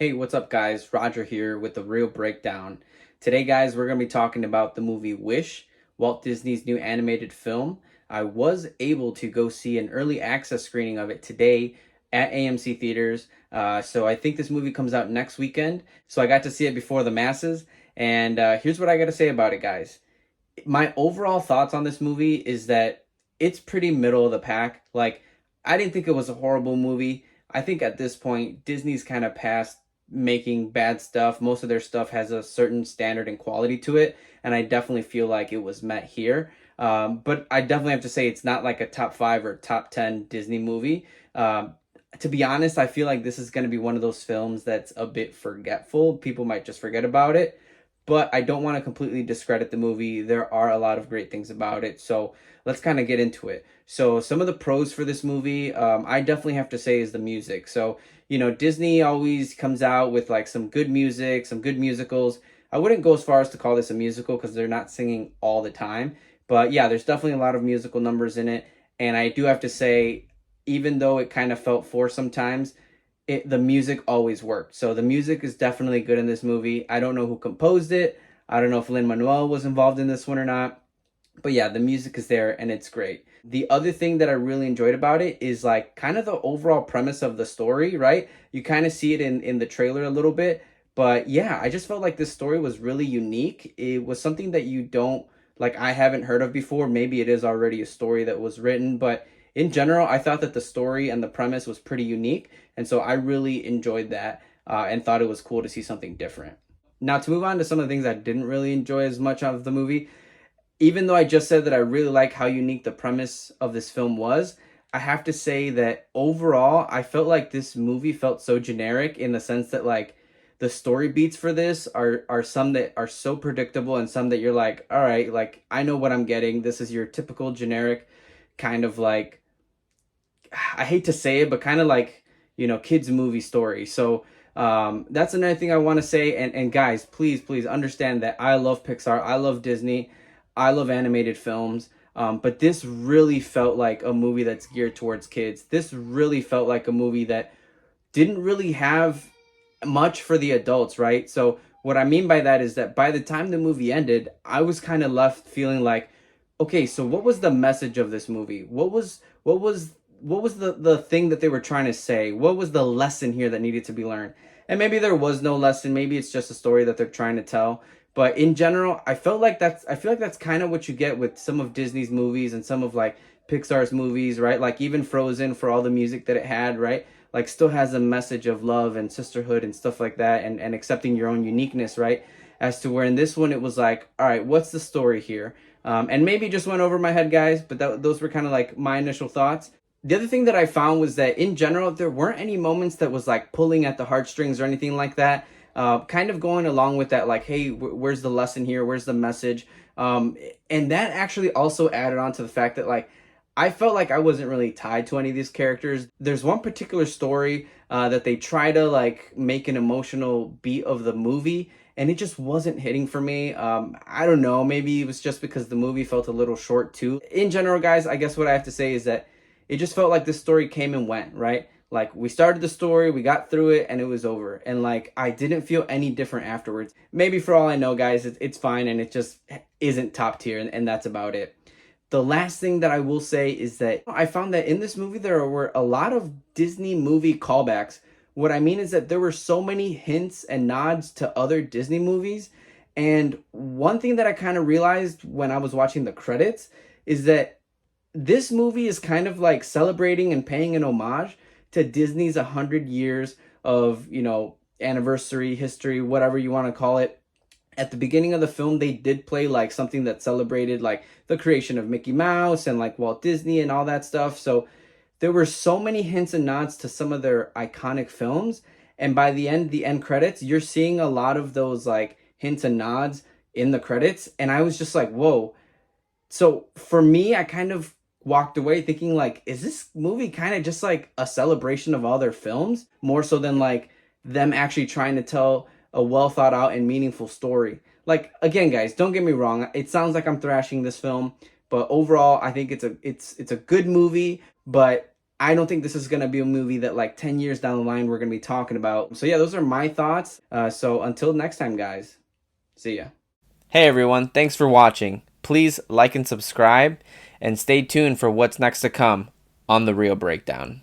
Hey, what's up, guys? Roger here with the Real Breakdown. Today, guys, we're going to be talking about the movie Wish, Walt Disney's new animated film. I was able to go see an early access screening of it today at AMC Theaters. So I think this movie comes out next weekend. So I got to see it before the masses. And here's what I got to say about it, guys. My overall thoughts on this movie is that it's pretty middle of the pack. Like, I didn't think it was a horrible movie. I think at this point, Disney's kind of past making bad stuff. Most of their stuff has a certain standard and quality to it, and I definitely feel like it was met here. But I definitely have to say it's not like a top five or top 10 Disney movie. To be honest, I feel like this is going to be one of those films that's a bit forgetful. People might just forget about it, but I don't want to completely discredit the movie. There are a lot of great things about it. So let's kind of get into it. So some of the pros for this movie, I definitely have to say is the music. So, Disney always comes out with like some good music, some good musicals. I wouldn't go as far as to call this a musical because they're not singing all the time. But yeah, there's definitely a lot of musical numbers in it. And I do have to say, even though it kind of felt forced sometimes, the music always worked. So the music is definitely good in this movie. I don't know who composed it. I don't know if Lin-Manuel was involved in this one or not. But yeah, the music is there and it's great. The other thing that I really enjoyed about it is like kind of the overall premise of the story, right? You kind of see it in the trailer a little bit. But yeah, I just felt like this story was really unique. It was something that you don't like I haven't heard of before. Maybe it is already a story that was written, but in general, I thought that the story and the premise was pretty unique. And so I really enjoyed that and thought it was cool to see something different. Now, to move on to some of the things I didn't really enjoy as much of the movie, even though I just said that I really like how unique the premise of this film was, I have to say that overall, I felt like this movie felt so generic in the sense that like the story beats for this are some that are so predictable and some that you're like, all right, like I know what I'm getting. This is your typical generic kind of like I hate to say it, but kind of like, kids movie story. So that's another thing I want to say. And guys, please understand that I love Pixar. I love Disney. I love animated films. But this really felt like a movie that's geared towards kids. This really felt like a movie that didn't really have much for the adults, right? So what I mean by that is that by the time the movie ended, I was kind of left feeling like, okay, so what was the message of this movie? What was the thing that they were trying to say? What was the lesson here that needed to be learned? And maybe there was no lesson. Maybe it's just a story that they're trying to tell. But in general, I feel like that's kind of what you get with some of Disney's movies and some of like Pixar's movies, right? Like even Frozen, for all the music that it had, right? Like still has a message of love and sisterhood and stuff like that, and accepting your own uniqueness, right? As to where in this one it was like, all right, what's the story here? And maybe just went over my head, guys, but those were kind of like my initial thoughts. The other thing that I found was that in general, there weren't any moments that was like pulling at the heartstrings or anything like that. Kind of going along with that, like, hey, where's the lesson here? Where's the message? And that actually also added on to the fact that like I felt like I wasn't really tied to any of these characters. There's one particular story that they try to like make an emotional beat of the movie, and it just wasn't hitting for me. I don't know. Maybe it was just because the movie felt a little short too. In general, guys, I guess what I have to say is that it just felt like this story came and went, right? Like we started the story, we got through it, and it was over. And like I didn't feel any different afterwards. Maybe for all I know, guys, it's fine and it just isn't top tier, and that's about it. The last thing that I will say is that I found that in this movie there were a lot of Disney movie callbacks. What I mean is that there were so many hints and nods to other Disney movies. And one thing that I kind of realized when I was watching the credits is that this movie is kind of like celebrating and paying an homage to Disney's 100 years of, anniversary, history, whatever you want to call it. At the beginning of the film, they did play like something that celebrated like the creation of Mickey Mouse and like Walt Disney and all that stuff. So there were so many hints and nods to some of their iconic films. And by the end credits, you're seeing a lot of those like hints and nods in the credits. And I was just like, whoa. So for me, I kind of walked away thinking like, is this movie kind of just like a celebration of all their films more so than like them actually trying to tell a well thought out and meaningful story? Like again, guys, don't get me wrong, it sounds like I'm thrashing this film, but overall I think it's a good movie, but I don't think this is going to be a movie that like 10 years down the line we're going to be talking about. So yeah, those are my thoughts. So until next time, guys. See ya. Hey everyone, thanks for watching. Please like and subscribe, and stay tuned for what's next to come on The Real Breakdown.